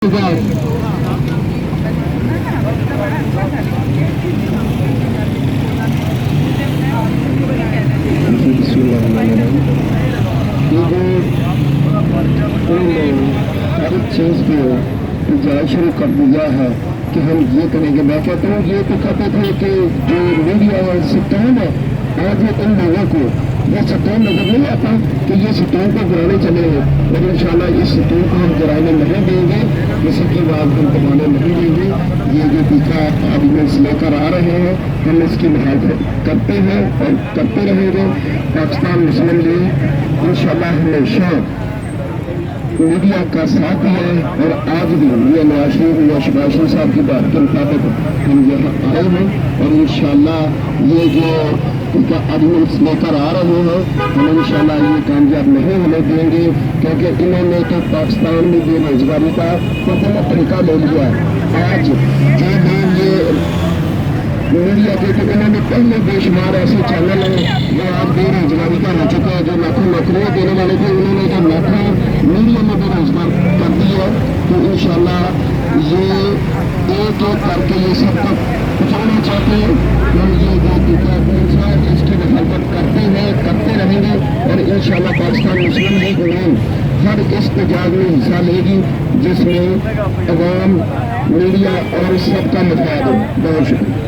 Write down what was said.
हर चीज़ को जायज़ शुरू कर दिया है कि हम ये करेंगे। मैं कहता हूँ ये तो कहते थे कि जो मीडिया है सत्तान है, आज इन लोगों को ये सत्तान नजर नहीं आता कि ये सत्तान को गिराने चले हैं, और इंशाल्लाह इस सत्तान को हम गिराने नहीं देंगे, किसी की बात हम दबाने नहीं देंगे। ये जो टीका आर्डिनेंस लेकर आ रहे हैं हम इसकी मुखालफत करते हैं और करते रहेंगे। पाकिस्तान मुस्लिम लीग इंशाल्लाह हमेशा मीडिया का साथ दिया है, और आज भी ये नवाज शरीफ या शहबाज शरीफ साहब की बात के मुताबिक हम यहाँ आए हैं, और इंशाल्लाह ये जो आर्डिनेंस लेकर आ रहे हैं हम इंशाल्लाह ये कामयाब नहीं होने देंगे, क्योंकि इन्होंने तो पाकिस्तान में बेरोजगारी का गलत तरीका ले लिया है। आज जो लोग ये मीडिया के तो इन्होंने पहले बेशुमार ऐसे चैनल हैं जो आज बेरोजगारी का हो चुके हैं, जो लाखों नौकरियाँ देने वाले थे उन्होंने जो लाखों मीडिया में बेरोजगार कर दी है। तो इंशाल्लाह ये एक करके ये सब तक पहुँचाना चाहते हैं। हम ये जो इसकी मुखालफत करते हैं, करते रहेंगे, और इंशाल्लाह पाकिस्तान मुस्लिम लीग हर इस्तेजाब में हिस्सा लेगी जिसमें अवाम मीडिया और सबका मफाद हो। बहुत शुक्रिया।